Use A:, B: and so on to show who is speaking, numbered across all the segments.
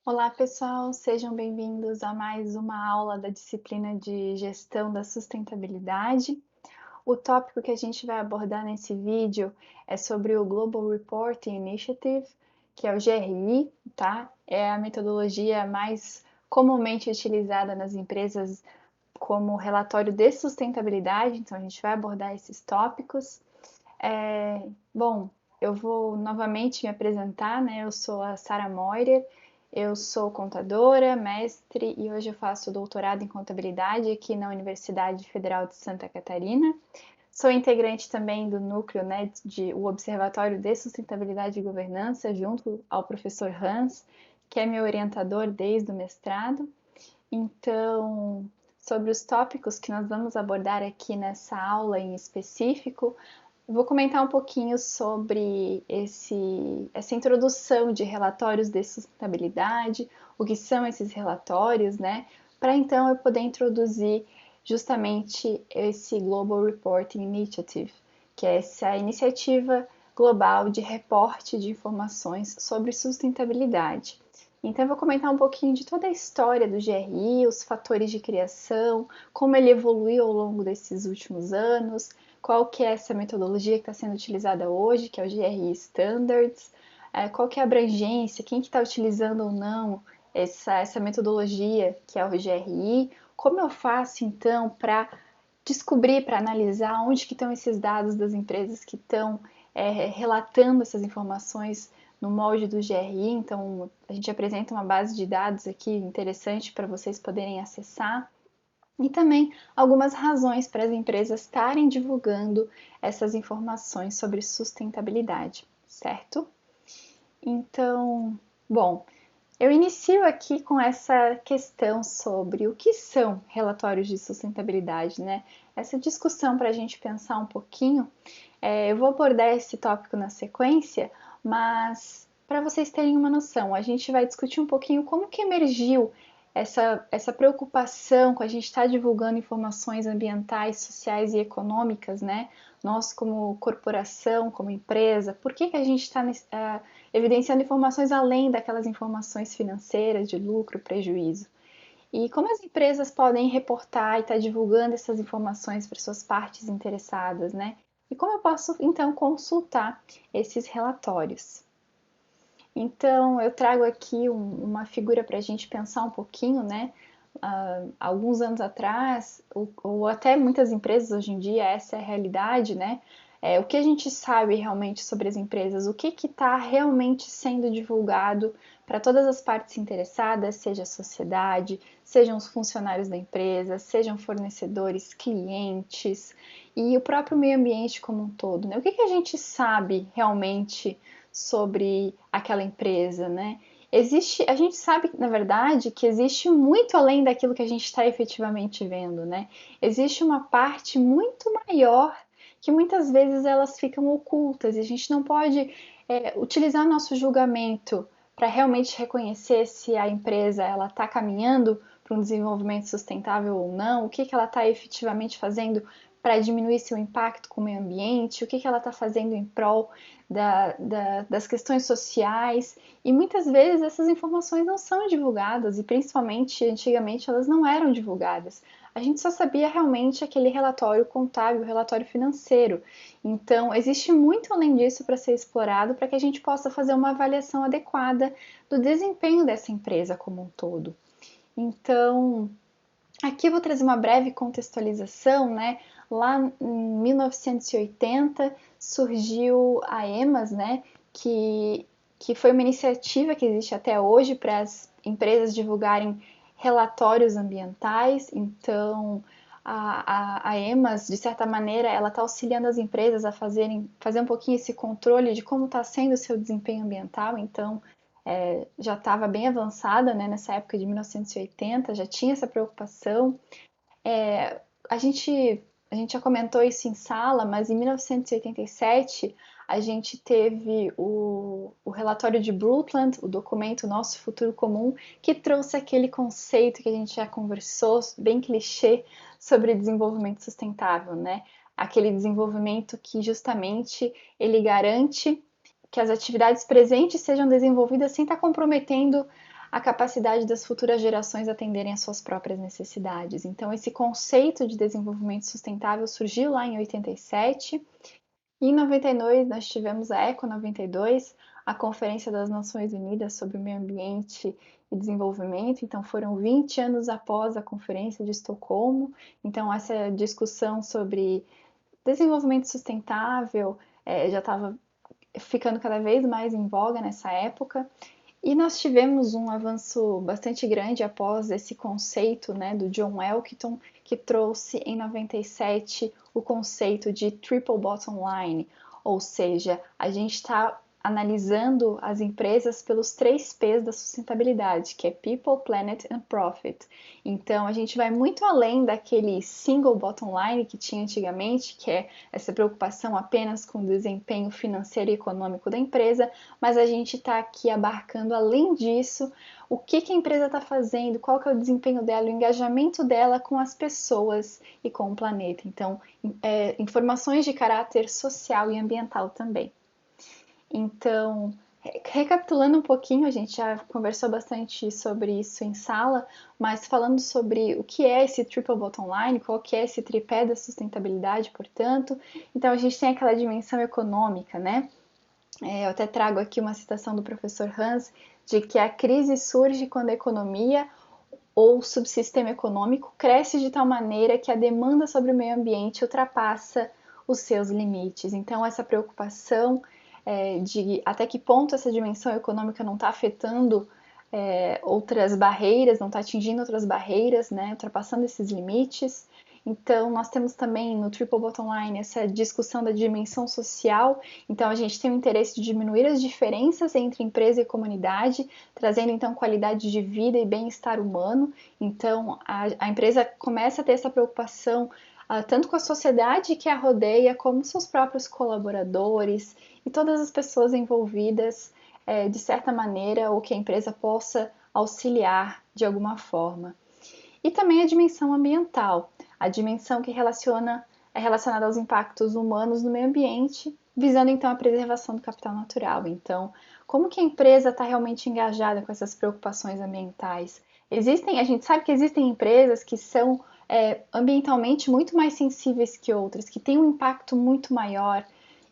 A: Olá, pessoal, sejam bem-vindos a mais uma aula da disciplina de Gestão da Sustentabilidade. O tópico que a gente vai abordar nesse vídeo é sobre o Global Reporting Initiative, que é o GRI, tá? É a metodologia mais comumente utilizada nas empresas como relatório de sustentabilidade, então a gente vai abordar esses tópicos. Bom, eu vou novamente me apresentar, né? Eu sou a Sara Moirer, eu sou contadora, mestre e hoje eu faço doutorado em contabilidade aqui na Universidade Federal de Santa Catarina. Sou integrante também do núcleo, né, de o Observatório de Sustentabilidade e Governança, junto ao professor Hans, que é meu orientador desde o mestrado. Então, sobre os tópicos que nós vamos abordar aqui nessa aula em específico, vou comentar um pouquinho sobre essa introdução de relatórios de sustentabilidade, o que são esses relatórios, né? Para então eu poder introduzir justamente esse Global Reporting Initiative, que é essa iniciativa global de reporte de informações sobre sustentabilidade. Então, eu vou comentar um pouquinho de toda a história do GRI, os fatores de criação, como ele evoluiu ao longo desses últimos anos, qual que é essa metodologia que está sendo utilizada hoje, que é o GRI Standards, qual que é a abrangência, quem que está utilizando ou não essa metodologia que é o GRI, como eu faço então para descobrir, para analisar onde que estão esses dados das empresas que estão relatando essas informações no molde do GRI. Então, a gente apresenta uma base de dados aqui interessante para vocês poderem acessar. E também algumas razões para as empresas estarem divulgando essas informações sobre sustentabilidade, certo? Então, bom, eu inicio aqui com essa questão sobre o que são relatórios de sustentabilidade, né? Essa discussão para a gente pensar um pouquinho. Eu vou abordar esse tópico na sequência, mas para vocês terem uma noção, a gente vai discutir um pouquinho como que emergiu essa preocupação com a gente estar divulgando informações ambientais, sociais e econômicas, né? Nós, como corporação, como empresa, por que a gente está evidenciando informações além daquelas informações financeiras de lucro, prejuízo? E como as empresas podem reportar e estar divulgando essas informações para suas partes interessadas, né? E como eu posso então consultar esses relatórios? Então, eu trago aqui uma figura para a gente pensar um pouquinho, né? Alguns anos atrás, ou até muitas empresas hoje em dia, essa é a realidade, né? O que a gente sabe realmente sobre as empresas, o que está realmente sendo divulgado para todas as partes interessadas, seja a sociedade, sejam os funcionários da empresa, sejam fornecedores, clientes e o próprio meio ambiente como um todo, né? O que a gente sabe realmente sobre aquela empresa, né? A gente sabe, na verdade, que existe muito além daquilo que a gente está efetivamente vendo, né? Existe uma parte muito maior que muitas vezes elas ficam ocultas e a gente não pode utilizar nosso julgamento para realmente reconhecer se a empresa ela está caminhando para um desenvolvimento sustentável ou não, o que ela está efetivamente fazendo para diminuir seu impacto com o meio ambiente, o que ela está fazendo em prol das questões sociais, e muitas vezes essas informações não são divulgadas, e principalmente antigamente elas não eram divulgadas. A gente só sabia realmente aquele relatório contábil, relatório financeiro. Então, existe muito além disso para ser explorado para que a gente possa fazer uma avaliação adequada do desempenho dessa empresa como um todo. Então, aqui eu vou trazer uma breve contextualização, né? Lá em 1980 surgiu a EMAS, né? Que foi uma iniciativa que existe até hoje para as empresas divulgarem relatórios ambientais. Então, a EMAS, de certa maneira, ela está auxiliando as empresas a fazer um pouquinho esse controle de como está sendo o seu desempenho ambiental. Então, já estava bem avançada, né, nessa época de 1980, já tinha essa preocupação. É, a gente, a gente já comentou isso em sala, mas em 1987 a gente teve o relatório de Brundtland, o documento Nosso Futuro Comum, que trouxe aquele conceito que a gente já conversou, bem clichê, sobre desenvolvimento sustentável, né? Aquele desenvolvimento que justamente ele garante que as atividades presentes sejam desenvolvidas sem estar comprometendo a capacidade das futuras gerações atenderem às suas próprias necessidades. Então, esse conceito de desenvolvimento sustentável surgiu lá em 87. E em 92, nós tivemos a Eco 92, a Conferência das Nações Unidas sobre o Meio Ambiente e Desenvolvimento. Então, foram 20 anos após a Conferência de Estocolmo. Então, essa discussão sobre desenvolvimento sustentável já estava ficando cada vez mais em voga nessa época. E nós tivemos um avanço bastante grande após esse conceito, né, do John Elkington, que trouxe em 97 o conceito de Triple Bottom Line, ou seja, a gente está analisando as empresas pelos 3 P's da sustentabilidade, que é People, Planet and Profit. Então, a gente vai muito além daquele single bottom line que tinha antigamente, que é essa preocupação apenas com o desempenho financeiro e econômico da empresa, mas a gente está aqui abarcando, além disso, o que a empresa está fazendo, qual que é o desempenho dela, o engajamento dela com as pessoas e com o planeta. Então, informações de caráter social e ambiental também. Então, recapitulando um pouquinho, a gente já conversou bastante sobre isso em sala, mas falando sobre o que é esse Triple Bottom Line, qual que é esse tripé da sustentabilidade, portanto. Então, a gente tem aquela dimensão econômica, né? Eu até trago aqui uma citação do professor Hans, de que a crise surge quando a economia ou subsistema econômico cresce de tal maneira que a demanda sobre o meio ambiente ultrapassa os seus limites. Então, essa preocupação de até que ponto essa dimensão econômica não está afetando outras barreiras, não está atingindo outras barreiras, né, ultrapassando esses limites. Então, nós temos também no Triple Bottom Line essa discussão da dimensão social. Então, a gente tem o interesse de diminuir as diferenças entre empresa e comunidade, trazendo então qualidade de vida e bem-estar humano. Então, a empresa começa a ter essa preocupação tanto com a sociedade que a rodeia, como seus próprios colaboradores e todas as pessoas envolvidas de certa maneira, ou que a empresa possa auxiliar de alguma forma. E também a dimensão ambiental, a dimensão que é relacionada aos impactos humanos no meio ambiente, visando então a preservação do capital natural. Então, como que a empresa está realmente engajada com essas preocupações ambientais? A gente sabe que existem empresas que são ambientalmente muito mais sensíveis que outras, que têm um impacto muito maior.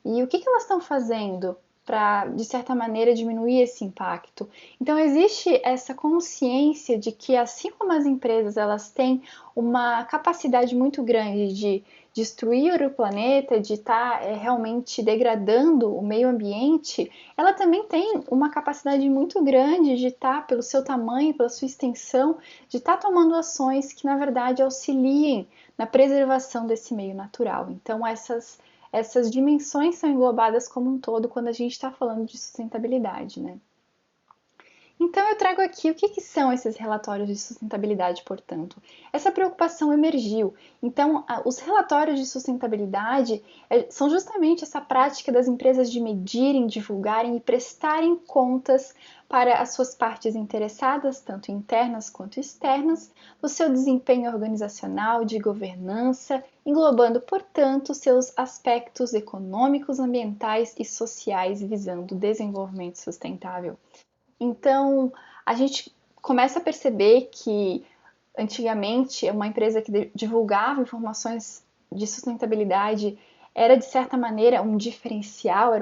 A: E o que elas estão fazendo para, de certa maneira, diminuir esse impacto? Então, existe essa consciência de que, assim como as empresas elas têm uma capacidade muito grande de destruir o planeta, de estar realmente degradando o meio ambiente, ela também tem uma capacidade muito grande de estar, pelo seu tamanho, pela sua extensão, de estar tomando ações que, na verdade, auxiliem na preservação desse meio natural. Então, essas dimensões são englobadas como um todo quando a gente está falando de sustentabilidade, né? Então, eu trago aqui o que são esses relatórios de sustentabilidade, portanto. Essa preocupação emergiu. Então, os relatórios de sustentabilidade são justamente essa prática das empresas de medirem, divulgarem e prestarem contas para as suas partes interessadas, tanto internas quanto externas, do seu desempenho organizacional, de governança, englobando, portanto, seus aspectos econômicos, ambientais e sociais visando o desenvolvimento sustentável. Então, a gente começa a perceber que antigamente uma empresa que divulgava informações de sustentabilidade era de certa maneira um diferencial,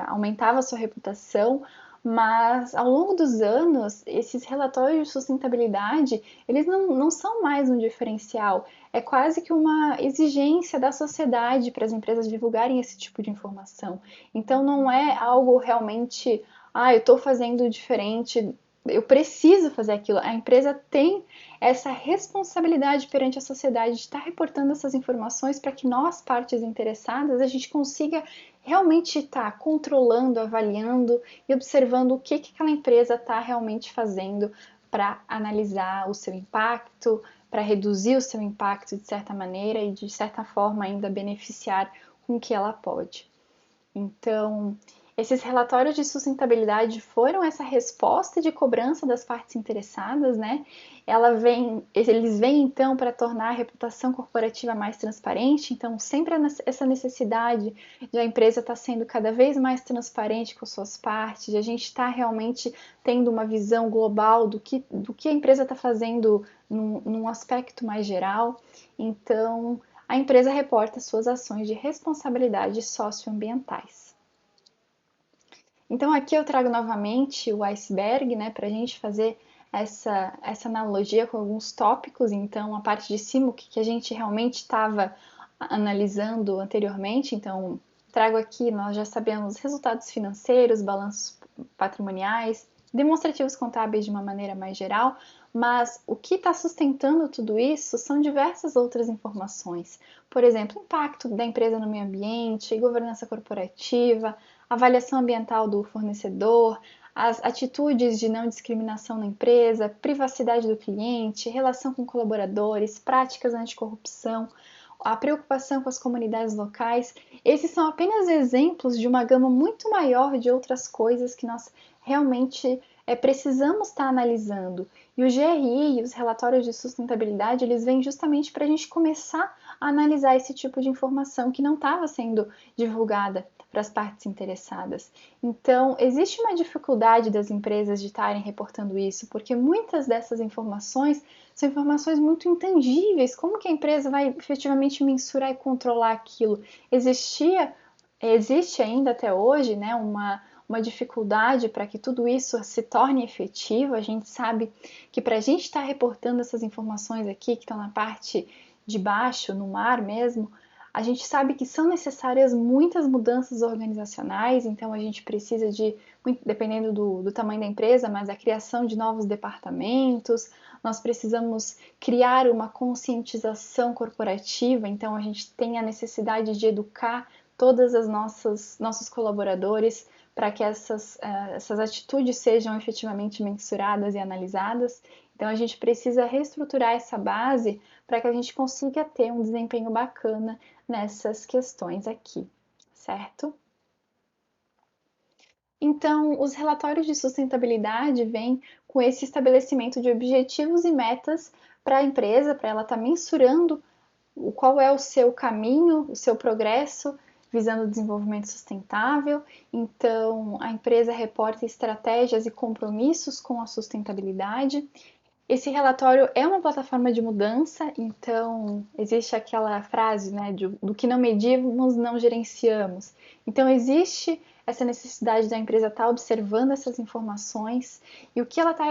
A: aumentava a sua reputação, mas ao longo dos anos esses relatórios de sustentabilidade eles não são mais um diferencial, é quase que uma exigência da sociedade para as empresas divulgarem esse tipo de informação. Então não é algo realmente eu estou fazendo diferente, eu preciso fazer aquilo. A empresa tem essa responsabilidade perante a sociedade de estar reportando essas informações para que nós, partes interessadas, a gente consiga realmente estar controlando, avaliando e observando o que aquela empresa está realmente fazendo para analisar o seu impacto, para reduzir o seu impacto de certa maneira e de certa forma ainda beneficiar com o que ela pode. Então, Esses relatórios de sustentabilidade foram essa resposta de cobrança das partes interessadas, né? Eles vêm então para tornar a reputação corporativa mais transparente, então sempre essa necessidade de a empresa estar sendo cada vez mais transparente com suas partes, de a gente estar realmente tendo uma visão global do que a empresa está fazendo num aspecto mais geral. Então, a empresa reporta suas ações de responsabilidade socioambientais. Então aqui eu trago novamente o iceberg, né, para a gente fazer essa analogia com alguns tópicos. Então a parte de cima, o que a gente realmente estava analisando anteriormente. Então trago aqui, nós já sabemos resultados financeiros, balanços patrimoniais, demonstrativos contábeis de uma maneira mais geral, mas o que está sustentando tudo isso são diversas outras informações. Por exemplo, impacto da empresa no meio ambiente, governança corporativa, avaliação ambiental do fornecedor, as atitudes de não discriminação na empresa, privacidade do cliente, relação com colaboradores, práticas anticorrupção, a preocupação com as comunidades locais. Esses são apenas exemplos de uma gama muito maior de outras coisas que nós realmente precisamos estar analisando. E o GRI e os relatórios de sustentabilidade, eles vêm justamente para a gente começar a analisar esse tipo de informação que não estava sendo divulgada para as partes interessadas. Então, existe uma dificuldade das empresas de estarem reportando isso, porque muitas dessas informações são informações muito intangíveis. Como que a empresa vai efetivamente mensurar e controlar aquilo? Existe ainda até hoje, né, uma dificuldade para que tudo isso se torne efetivo. A gente sabe que para a gente estar reportando essas informações aqui, que estão na parte de baixo, no mar mesmo, a gente sabe que são necessárias muitas mudanças organizacionais, então a gente precisa de, dependendo do tamanho da empresa, mas a criação de novos departamentos, nós precisamos criar uma conscientização corporativa, então a gente tem a necessidade de educar todas as nossos colaboradores para que essas atitudes sejam efetivamente mensuradas e analisadas. Então a gente precisa reestruturar essa base para que a gente consiga ter um desempenho bacana nessas questões aqui, certo? Então, os relatórios de sustentabilidade vêm com esse estabelecimento de objetivos e metas para a empresa, para ela estar mensurando qual é o seu caminho, o seu progresso visando o desenvolvimento sustentável. Então, a empresa reporta estratégias e compromissos com a sustentabilidade. Esse relatório é uma plataforma de mudança, então existe aquela frase, né, do que não medimos, não gerenciamos. Então existe essa necessidade da empresa estar observando essas informações e o que ela está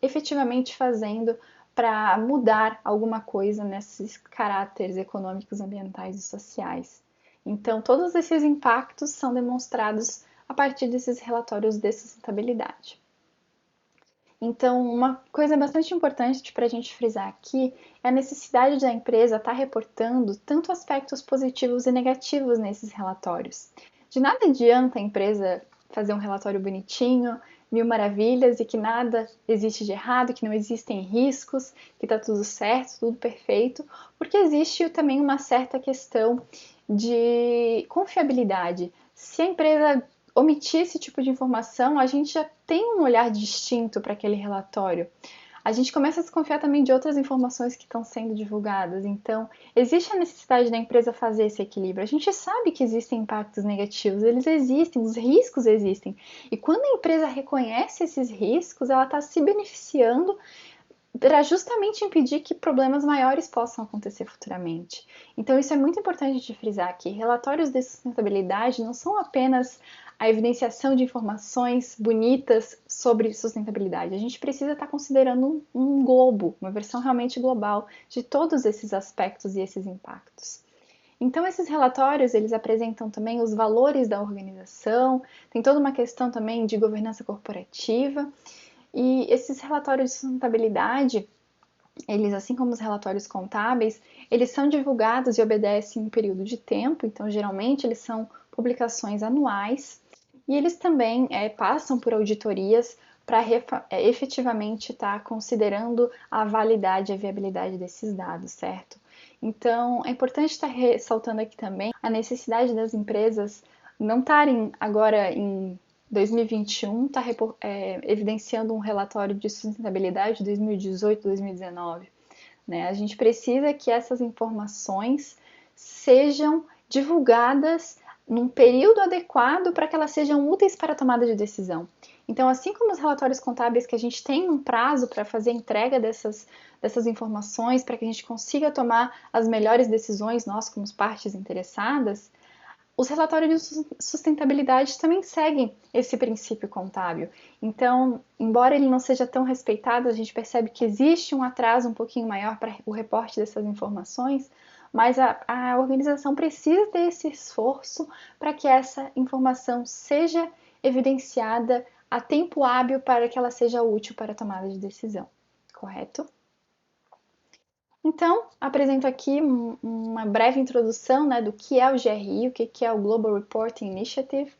A: efetivamente fazendo para mudar alguma coisa nesses caráteres econômicos, ambientais e sociais. Então todos esses impactos são demonstrados a partir desses relatórios de sustentabilidade. Então, uma coisa bastante importante para a gente frisar aqui é a necessidade da empresa estar reportando tanto aspectos positivos e negativos nesses relatórios. De nada adianta a empresa fazer um relatório bonitinho, mil maravilhas e que nada existe de errado, que não existem riscos, que está tudo certo, tudo perfeito, porque existe também uma certa questão de confiabilidade. Se a empresa omitir esse tipo de informação, a gente já tem um olhar distinto para aquele relatório. A gente começa a desconfiar também de outras informações que estão sendo divulgadas. Então, existe a necessidade da empresa fazer esse equilíbrio. A gente sabe que existem impactos negativos, eles existem, os riscos existem. E quando a empresa reconhece esses riscos, ela está se beneficiando para justamente impedir que problemas maiores possam acontecer futuramente. Então, isso é muito importante de frisar aqui. Relatórios de sustentabilidade não são apenas a evidenciação de informações bonitas sobre sustentabilidade. A gente precisa estar considerando um globo, uma versão realmente global de todos esses aspectos e esses impactos. Então, esses relatórios, eles apresentam também os valores da organização, tem toda uma questão também de governança corporativa, e esses relatórios de sustentabilidade, eles, assim como os relatórios contábeis, eles são divulgados e obedecem um período de tempo, então geralmente eles são publicações anuais e eles também passam por auditorias para efetivamente estar considerando a validade e a viabilidade desses dados, certo? Então é importante estar ressaltando aqui também a necessidade das empresas não estarem agora em 2021, está evidenciando um relatório de sustentabilidade de 2018, 2019. Né? A gente precisa que essas informações sejam divulgadas num período adequado para que elas sejam úteis para a tomada de decisão. Então, assim como os relatórios contábeis, que a gente tem um prazo para fazer a entrega dessas informações, para que a gente consiga tomar as melhores decisões, nós como partes interessadas, os relatórios de sustentabilidade também seguem esse princípio contábil. Então, embora ele não seja tão respeitado, a gente percebe que existe um atraso um pouquinho maior para o reporte dessas informações, mas a organização precisa ter esse esforço para que essa informação seja evidenciada a tempo hábil para que ela seja útil para a tomada de decisão, correto? Então, apresento aqui uma breve introdução, né, do que é o GRI, o que é o Global Reporting Initiative.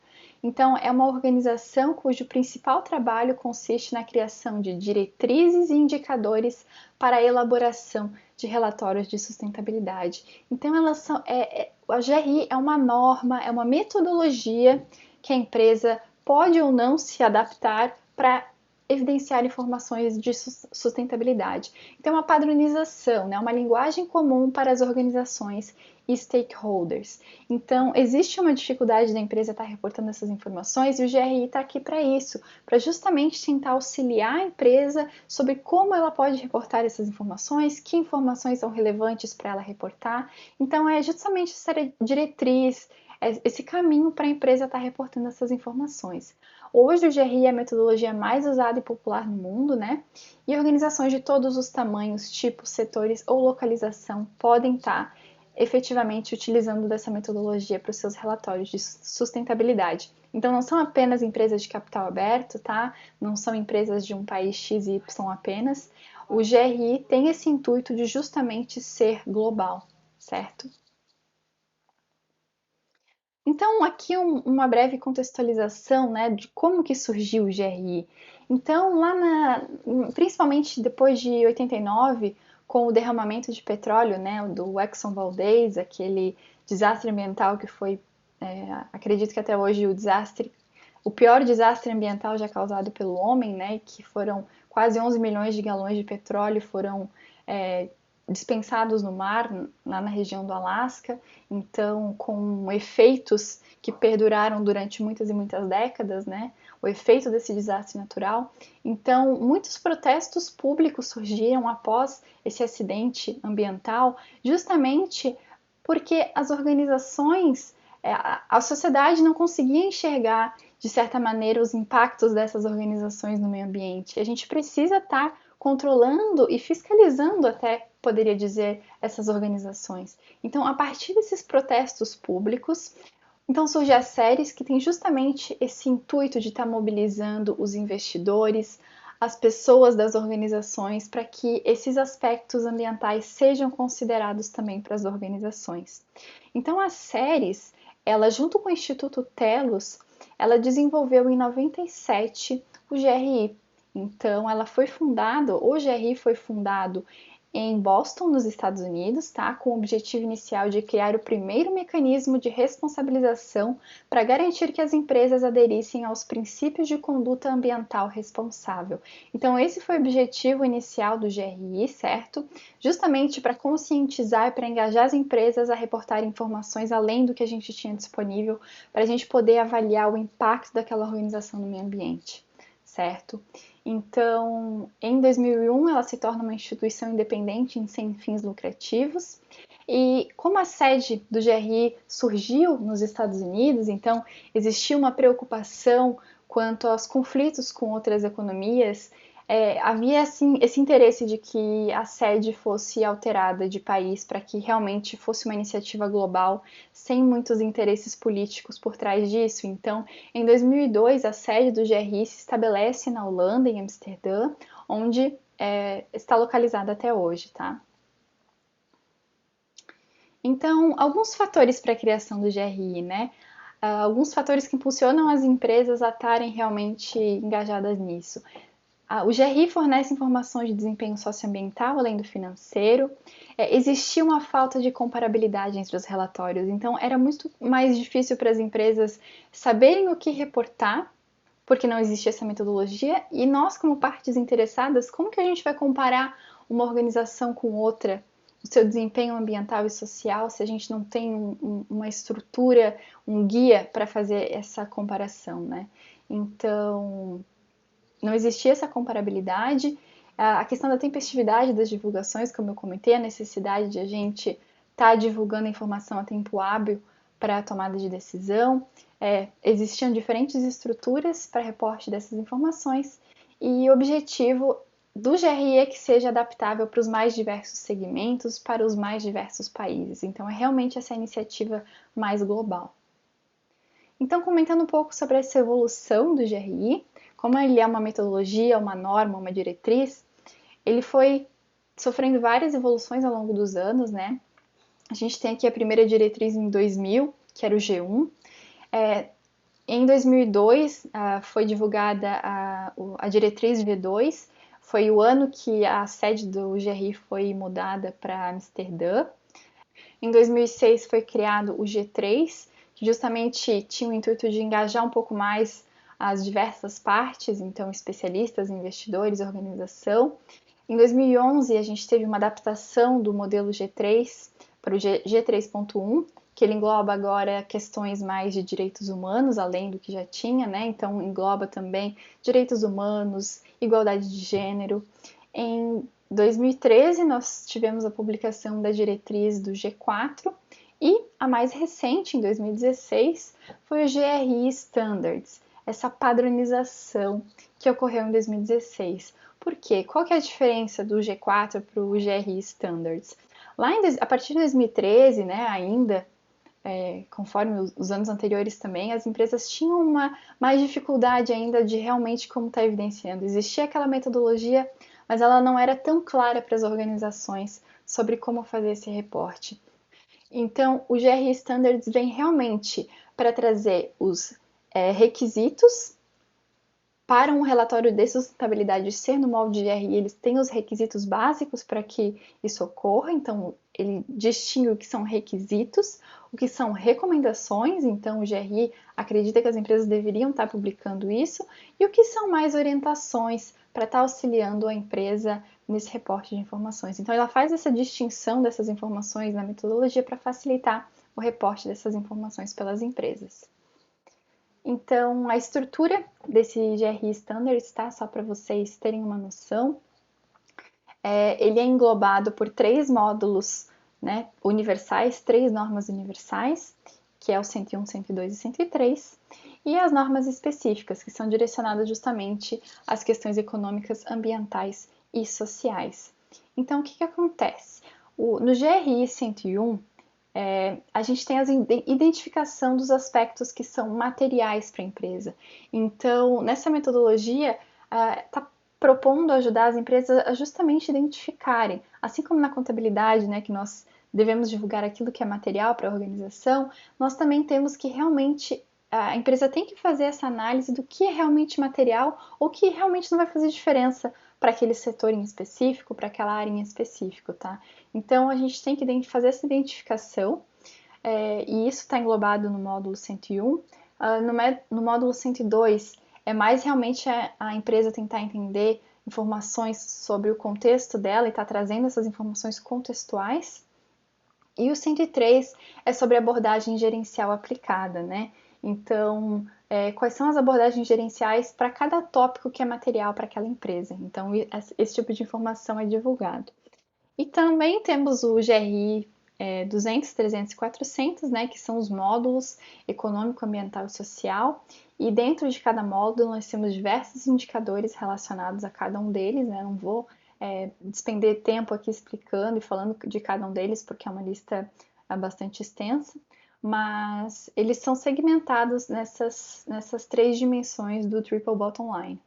A: Então, é uma organização cujo principal trabalho consiste na criação de diretrizes e indicadores para a elaboração de relatórios de sustentabilidade. Então, a GRI é uma norma, é uma metodologia que a empresa pode ou não se adaptar para evidenciar informações de sustentabilidade. Então, uma padronização, né, uma linguagem comum para as organizações e stakeholders. Então, existe uma dificuldade da empresa estar reportando essas informações e o GRI está aqui para isso, para justamente tentar auxiliar a empresa sobre como ela pode reportar essas informações, que informações são relevantes para ela reportar. Então, é justamente essa diretriz, esse caminho para a empresa estar reportando essas informações. Hoje o GRI é a metodologia mais usada e popular no mundo, né? E organizações de todos os tamanhos, tipos, setores ou localização podem estar efetivamente utilizando dessa metodologia para os seus relatórios de sustentabilidade. Então não são apenas empresas de capital aberto, tá? Não são empresas de um país X e Y apenas. O GRI tem esse intuito de justamente ser global, certo? Então, aqui uma breve contextualização, né, de como que surgiu o GRI. Então, principalmente depois de 89, com o derramamento de petróleo, né, do Exxon Valdez, aquele desastre ambiental que foi, acredito que até hoje o pior desastre ambiental já causado pelo homem, né, que foram quase 11 milhões de galões de petróleo foram dispensados no mar, lá na região do Alasca, então com efeitos que perduraram durante muitas e muitas décadas, né? O efeito desse desastre natural. Então, muitos protestos públicos surgiram após esse acidente ambiental, justamente porque as organizações, a sociedade não conseguia enxergar, de certa maneira, os impactos dessas organizações no meio ambiente. A gente precisa estar controlando e fiscalizando, até poderia dizer, essas organizações. Então, a partir desses protestos públicos, então surgem as séries que têm justamente esse intuito de estar mobilizando os investidores, as pessoas das organizações, para que esses aspectos ambientais sejam considerados também para as organizações. Então, as séries, ela junto com o Instituto Telos, ela desenvolveu em 97 o GRI. Então, o GRI foi fundado em Boston, nos Estados Unidos, tá? Com o objetivo inicial de criar o primeiro mecanismo de responsabilização para garantir que as empresas aderissem aos princípios de conduta ambiental responsável. Então, esse foi o objetivo inicial do GRI, certo? Justamente para conscientizar e para engajar as empresas a reportar informações além do que a gente tinha disponível, para a gente poder avaliar o impacto daquela organização no meio ambiente, certo? Então, em 2001, ela se torna uma instituição independente sem fins lucrativos. E como a sede do GRI surgiu nos Estados Unidos, então existia uma preocupação quanto aos conflitos com outras economias. Havia assim, esse interesse de que a sede fosse alterada de país para que realmente fosse uma iniciativa global, sem muitos interesses políticos por trás disso. Então, em 2002, a sede do GRI se estabelece na Holanda, em Amsterdã, onde está localizada até hoje, tá? Então, alguns fatores para a criação do GRI, né? Alguns fatores que impulsionam as empresas a estarem realmente engajadas nisso. O GRI fornece informações de desempenho socioambiental além do financeiro. Existia uma falta de comparabilidade entre os relatórios, então era muito mais difícil para as empresas saberem o que reportar, porque não existia essa metodologia, e nós, como partes interessadas, como que a gente vai comparar uma organização com outra, o seu desempenho ambiental e social, se a gente não tem uma estrutura, um guia para fazer essa comparação, né? Então, não existia essa comparabilidade. A questão da tempestividade das divulgações, como eu comentei, a necessidade de a gente estar divulgando a informação a tempo hábil para a tomada de decisão. Existiam diferentes estruturas para reporte dessas informações e o objetivo do GRI é que seja adaptável para os mais diversos segmentos, para os mais diversos países. Então, é realmente essa iniciativa mais global. Então, comentando um pouco sobre essa evolução do GRI, como ele é uma metodologia, uma norma, uma diretriz, ele foi sofrendo várias evoluções ao longo dos anos, né? A gente tem aqui a primeira diretriz em 2000, que era o G1. Em 2002, foi divulgada a diretriz G2, foi o ano que a sede do GRI foi mudada para Amsterdã. Em 2006 foi criado o G3, que justamente tinha o intuito de engajar um pouco mais as diversas partes, então especialistas, investidores, organização. Em 2011 a gente teve uma adaptação do modelo G3 para o G3.1, que ele engloba agora questões mais de direitos humanos, além do que já tinha, né? Então engloba também direitos humanos, igualdade de gênero. Em 2013 nós tivemos a publicação da diretriz do G4 e a mais recente, em 2016, foi o GRI Standards, essa padronização que ocorreu em 2016. Por quê? Qual que é a diferença do G4 para o GRI Standards? A partir de 2013, né, ainda, conforme os anos anteriores também, as empresas tinham uma mais dificuldade ainda de realmente como está evidenciando. Existia aquela metodologia, mas ela não era tão clara para as organizações sobre como fazer esse reporte. Então, o GRI Standards vem realmente para trazer os requisitos para um relatório de sustentabilidade ser no molde GRI, eles têm os requisitos básicos para que isso ocorra, então ele distingue o que são requisitos, o que são recomendações, então o GRI acredita que as empresas deveriam estar publicando isso, e o que são mais orientações para estar auxiliando a empresa nesse reporte de informações. Então ela faz essa distinção dessas informações na metodologia para facilitar o reporte dessas informações pelas empresas. Então, a estrutura desse GRI Standards, está só para vocês terem uma noção, ele é englobado por 3 módulos, né, universais, 3 normas universais, que é o 101, 102 e 103, e as normas específicas, que são direcionadas justamente às questões econômicas, ambientais e sociais. Então, o que acontece? No GRI 101, a gente tem a identificação dos aspectos que são materiais para a empresa. Então, nessa metodologia, está propondo ajudar as empresas a justamente identificarem, assim como na contabilidade, né, que nós devemos divulgar aquilo que é material para a organização, nós também temos que realmente, a empresa tem que fazer essa análise do que é realmente material ou que realmente não vai fazer diferença para aquele setor em específico, para aquela área em específico, tá? Então, a gente tem que fazer essa identificação, e isso está englobado no módulo 101. No módulo 102, é mais realmente a empresa tentar entender informações sobre o contexto dela e estar trazendo essas informações contextuais. E o 103 é sobre a abordagem gerencial aplicada, né? Então, quais são as abordagens gerenciais para cada tópico que é material para aquela empresa. Então, esse tipo de informação é divulgado. E também temos o GRI 200, 300 e 400, né, que são os módulos econômico, ambiental e social. E dentro de cada módulo nós temos diversos indicadores relacionados a cada um deles, né? Não vou despender tempo aqui explicando e falando de cada um deles, porque é uma lista bastante extensa, mas eles são segmentados nessas 3 dimensões do Triple Bottom Line.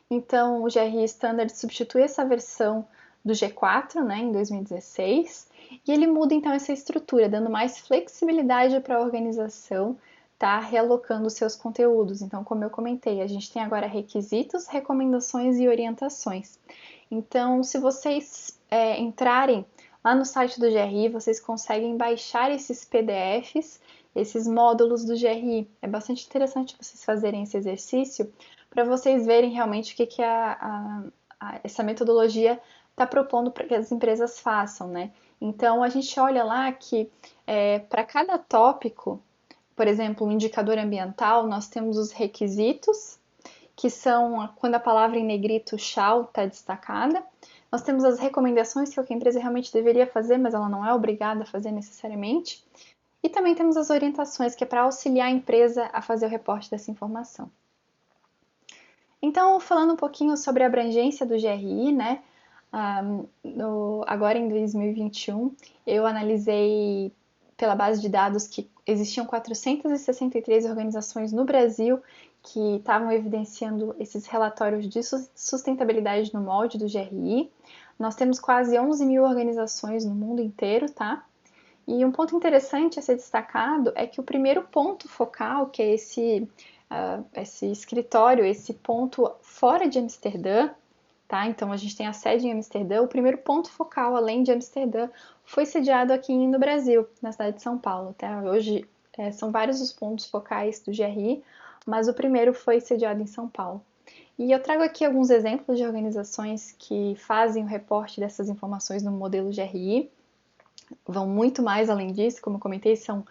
A: Então, o GRI Standard substitui essa versão do G4, né, em 2016, e ele muda então essa estrutura, dando mais flexibilidade para a organização, está realocando seus conteúdos. Então, como eu comentei, a gente tem agora requisitos, recomendações e orientações. Então, se vocês entrarem lá no site do GRI, vocês conseguem baixar esses PDFs, esses módulos do GRI. É bastante interessante vocês fazerem esse exercício para vocês verem realmente o que essa metodologia está propondo para que as empresas façam, né? Então, a gente olha lá que para cada tópico, por exemplo, um indicador ambiental, nós temos os requisitos, que são quando a palavra em negrito shall está destacada. Nós temos as recomendações, que é o que a empresa realmente deveria fazer, mas ela não é obrigada a fazer necessariamente. E também temos as orientações, que é para auxiliar a empresa a fazer o reporte dessa informação. Então, falando um pouquinho sobre a abrangência do GRI, né? Agora em 2021, eu analisei pela base de dados que existiam 463 organizações no Brasil que estavam evidenciando esses relatórios de sustentabilidade no molde do GRI. Nós temos quase 11 mil organizações no mundo inteiro, tá? E um ponto interessante a ser destacado é que o primeiro ponto focal, que é esse escritório, esse ponto fora de Amsterdã, tá? Então a gente tem a sede em Amsterdã. O primeiro ponto focal, além de Amsterdã, foi sediado aqui no Brasil, na cidade de São Paulo, tá? Hoje são vários os pontos focais do GRI, mas o primeiro foi sediado em São Paulo. E eu trago aqui alguns exemplos de organizações que fazem o reporte dessas informações no modelo GRI. Vão muito mais além disso, como eu comentei, são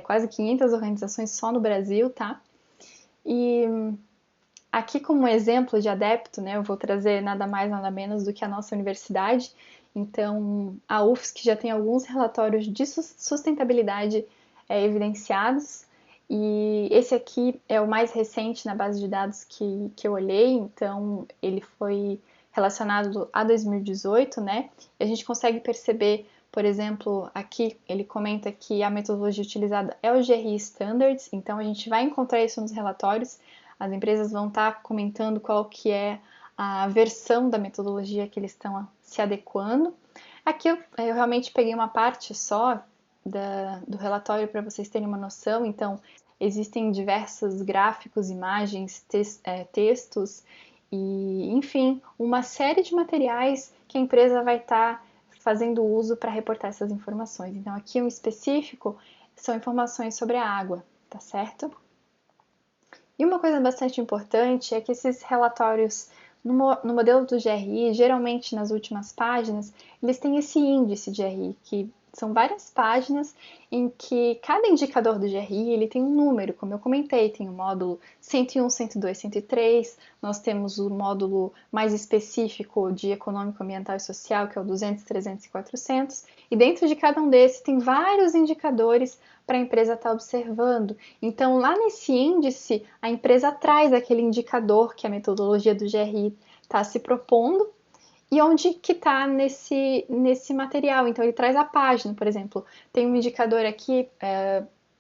A: quase 500 organizações só no Brasil, tá? E aqui como exemplo de adepto, né, eu vou trazer nada mais, nada menos do que a nossa universidade. Então, a UFSC já tem alguns relatórios de sustentabilidade evidenciados, e esse aqui é o mais recente na base de dados que eu olhei, então ele foi relacionado a 2018, né? E a gente consegue perceber, por exemplo, aqui ele comenta que a metodologia utilizada é o GRI Standards, então a gente vai encontrar isso nos relatórios. As empresas vão estar comentando qual que é a versão da metodologia que eles estão se adequando. Aqui eu realmente peguei uma parte só do relatório para vocês terem uma noção. Então, existem diversos gráficos, imagens, textos e, enfim, uma série de materiais que a empresa vai estar fazendo uso para reportar essas informações. Então, aqui um específico são informações sobre a água, tá certo? E uma coisa bastante importante é que esses relatórios no modelo do GRI, geralmente nas últimas páginas, eles têm esse índice de GRI, que são várias páginas em que cada indicador do GRI ele tem um número, como eu comentei, tem o módulo 101, 102, 103, nós temos o módulo mais específico de econômico, ambiental e social, que é o 200, 300 e 400, e dentro de cada um desses tem vários indicadores para a empresa estar observando. Então, lá nesse índice, a empresa traz aquele indicador que a metodologia do GRI está se propondo e onde que está nesse material. Então, ele traz a página, por exemplo, tem um indicador aqui,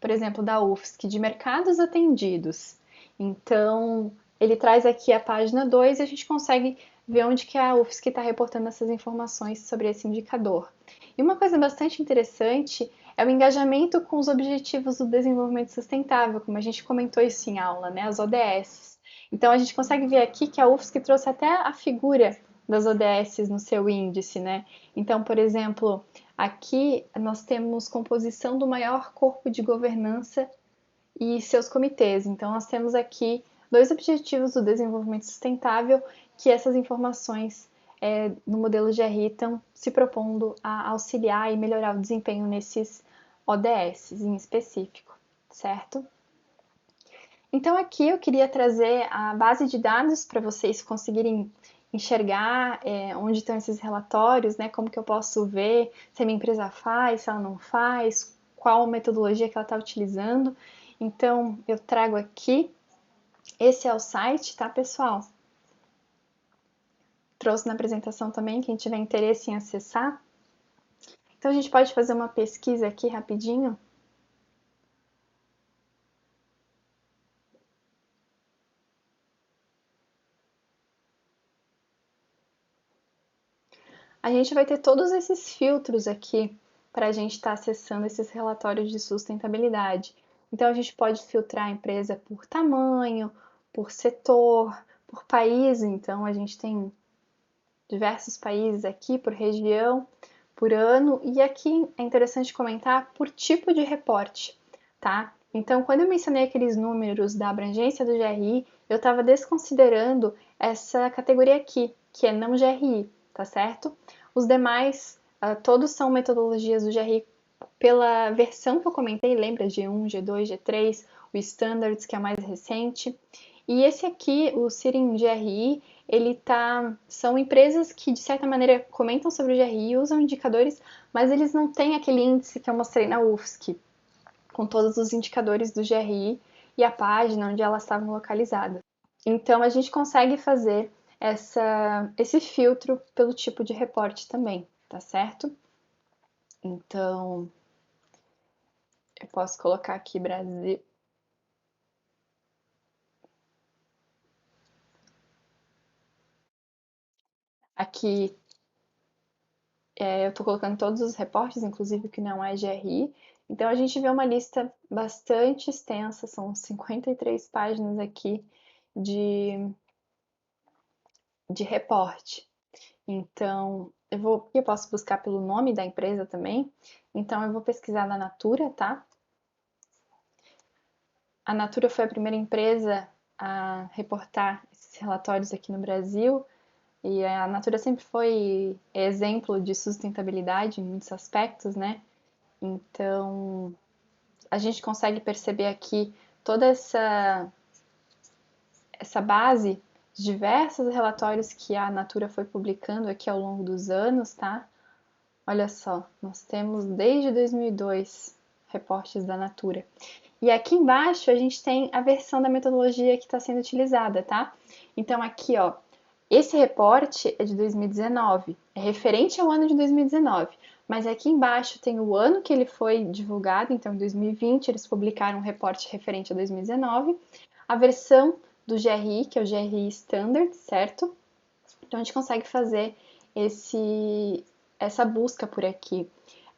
A: por exemplo, da UFSC, de mercados atendidos. Então, ele traz aqui a página 2 e a gente consegue ver onde que a UFSC está reportando essas informações sobre esse indicador. E uma coisa bastante interessante é o engajamento com os Objetivos do Desenvolvimento Sustentável, como a gente comentou isso em aula, né, as ODS. Então, a gente consegue ver aqui que a UFSC trouxe até a figura das ODS no seu índice, né? Então, por exemplo, aqui nós temos composição do maior corpo de governança e seus comitês. Então, nós temos aqui 2 objetivos do desenvolvimento sustentável que essas informações no modelo GRI estão se propondo a auxiliar e melhorar o desempenho nesses ODS em específico, certo? Então, aqui eu queria trazer a base de dados para vocês conseguirem enxergar onde estão esses relatórios, né? Como que eu posso ver se a minha empresa faz, se ela não faz, qual metodologia que ela está utilizando. Então, eu trago aqui, esse é o site, tá, pessoal? Trouxe na apresentação também, quem tiver interesse em acessar. Então, a gente pode fazer uma pesquisa aqui rapidinho. A gente vai ter todos esses filtros aqui para a gente estar acessando esses relatórios de sustentabilidade. Então a gente pode filtrar a empresa por tamanho, por setor, por país. Então a gente tem diversos países aqui, por região, por ano, e aqui é interessante comentar por tipo de reporte, tá? Então, quando eu mencionei aqueles números da abrangência do GRI, eu estava desconsiderando essa categoria aqui, que é não GRI, tá certo? Os demais, todos são metodologias do GRI pela versão que eu comentei, lembra? G1, G2, G3, o Standards, que é mais recente. E esse aqui, o Ciring GRI, são empresas que de certa maneira comentam sobre o GRI, usam indicadores, mas eles não têm aquele índice que eu mostrei na UFSC, com todos os indicadores do GRI e a página onde elas estavam localizadas. Então a gente consegue fazer esse filtro pelo tipo de reporte também, tá certo? Então eu posso colocar aqui Brasil. Aqui eu estou colocando todos os reportes, inclusive o que não é GRI. Então a gente vê uma lista bastante extensa, são 53 páginas aqui de, de reporte. Então eu posso buscar pelo nome da empresa também. Então eu vou pesquisar na Natura, tá? A Natura foi a primeira empresa a reportar esses relatórios aqui no Brasil. E a Natura sempre foi exemplo de sustentabilidade em muitos aspectos, né? Então, a gente consegue perceber aqui toda essa base de diversos relatórios que a Natura foi publicando aqui ao longo dos anos, tá? Olha só, nós temos desde 2002 reportes da Natura. E aqui embaixo a gente tem a versão da metodologia que está sendo utilizada, tá? Então aqui, ó, esse reporte é de 2019, é referente ao ano de 2019, mas aqui embaixo tem o ano que ele foi divulgado, então em 2020 eles publicaram um reporte referente a 2019, a versão do GRI, que é o GRI Standard, certo? Então a gente consegue fazer essa busca por aqui.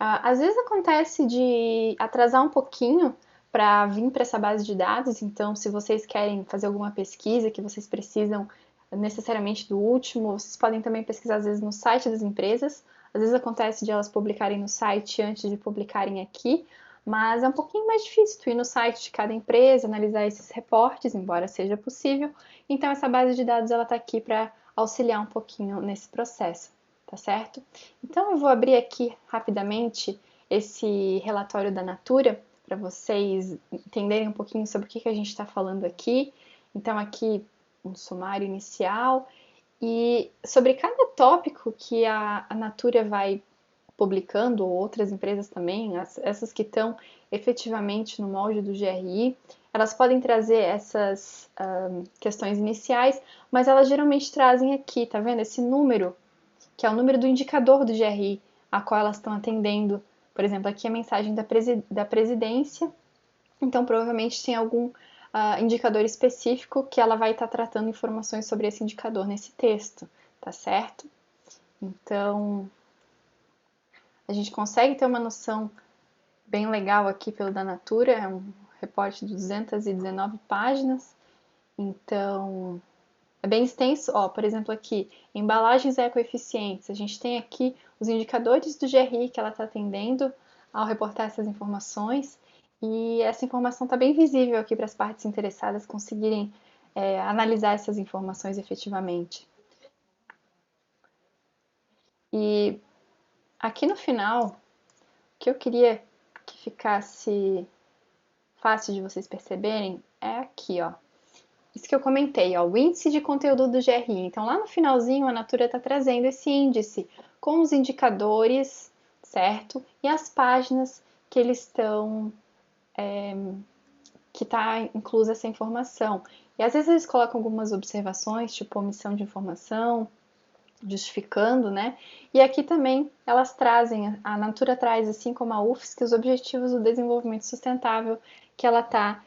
A: Às vezes acontece de atrasar um pouquinho para vir para essa base de dados, então se vocês querem fazer alguma pesquisa que vocês precisam necessariamente do último, vocês podem também pesquisar às vezes no site das empresas. Às vezes acontece de elas publicarem no site antes de publicarem aqui, mas é um pouquinho mais difícil tu ir no site de cada empresa, analisar esses reportes, embora seja possível. Então essa base de dados ela está aqui para auxiliar um pouquinho nesse processo, tá certo? Então eu vou abrir aqui rapidamente esse relatório da Natura para vocês entenderem um pouquinho sobre o que a gente está falando aqui. Então aqui um sumário inicial e sobre cada tópico que a Natura vai publicando, ou outras empresas também, essas que estão efetivamente no molde do GRI, elas podem trazer essas questões iniciais, mas elas geralmente trazem aqui, tá vendo? Esse número, que é o número do indicador do GRI, a qual elas estão atendendo. Por exemplo, aqui a mensagem da presidência, então provavelmente tem algum indicador específico que ela vai estar tratando informações sobre esse indicador nesse texto, tá certo? Então, a gente consegue ter uma noção bem legal aqui pelo da Natura, é um reporte de 219 páginas, então é bem extenso. Ó, por exemplo, aqui, embalagens ecoeficientes, a gente tem aqui os indicadores do GRI que ela está atendendo ao reportar essas informações, e essa informação está bem visível aqui para as partes interessadas conseguirem analisar essas informações efetivamente. E aqui no final, o que eu queria que ficasse fácil de vocês perceberem é aqui, ó. Isso que eu comentei, ó, o índice de conteúdo do GRI. Então, lá no finalzinho, a Natura está trazendo esse índice com os indicadores, certo? E as páginas que eles estão, que está inclusa essa informação. E às vezes eles colocam algumas observações, tipo omissão de informação, justificando, né? E aqui também elas trazem, a Natura traz, assim como a UFSC, os objetivos do desenvolvimento sustentável que ela está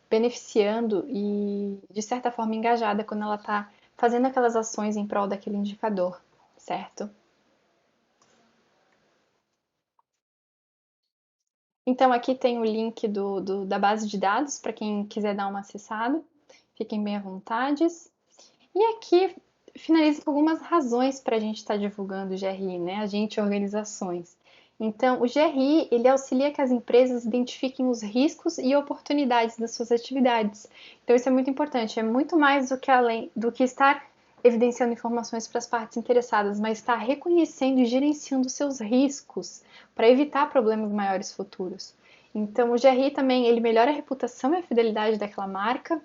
A: beneficiando e, de certa forma, engajada quando ela está fazendo aquelas ações em prol daquele indicador, certo? Então, aqui tem o link da base de dados para quem quiser dar uma acessada. Fiquem bem à vontade. E aqui finaliza com algumas razões para a gente estar divulgando o GRI, né? A gente, organizações. Então, o GRI, ele auxilia que as empresas identifiquem os riscos e oportunidades das suas atividades. Então, isso é muito importante. É muito mais do que estar evidenciando informações para as partes interessadas, mas estar reconhecendo e gerenciando seus riscos para evitar problemas maiores futuros. Então, o GRI também ele melhora a reputação e a fidelidade daquela marca.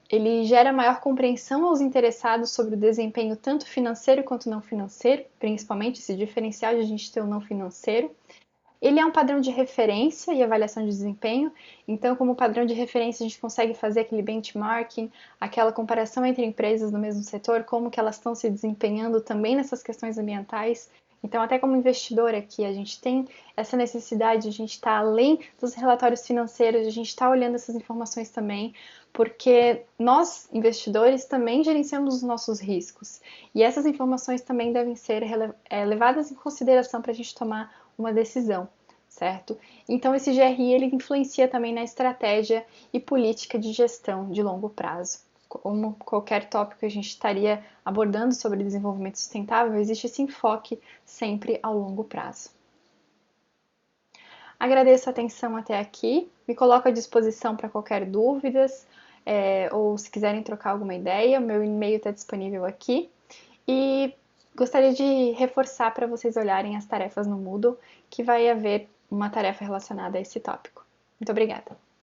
A: Ele gera maior compreensão aos interessados sobre o desempenho tanto financeiro quanto não financeiro, principalmente esse diferencial de a gente ter o não financeiro. Ele é um padrão de referência e avaliação de desempenho, então, como padrão de referência, a gente consegue fazer aquele benchmarking, aquela comparação entre empresas do mesmo setor, como que elas estão se desempenhando também nessas questões ambientais. Então, até como investidor aqui, a gente tem essa necessidade, a gente está além dos relatórios financeiros, a gente está olhando essas informações também, porque nós, investidores, também gerenciamos os nossos riscos. E essas informações também devem ser levadas em consideração para a gente tomar uma decisão, certo? Então, esse GRI ele influencia também na estratégia e política de gestão de longo prazo. Como qualquer tópico que a gente estaria abordando sobre desenvolvimento sustentável, existe esse enfoque sempre ao longo prazo. Agradeço a atenção até aqui, me coloco à disposição para qualquer dúvidas, ou se quiserem trocar alguma ideia, meu e-mail está disponível aqui. E gostaria de reforçar para vocês olharem as tarefas no Moodle, que vai haver uma tarefa relacionada a esse tópico. Muito obrigada!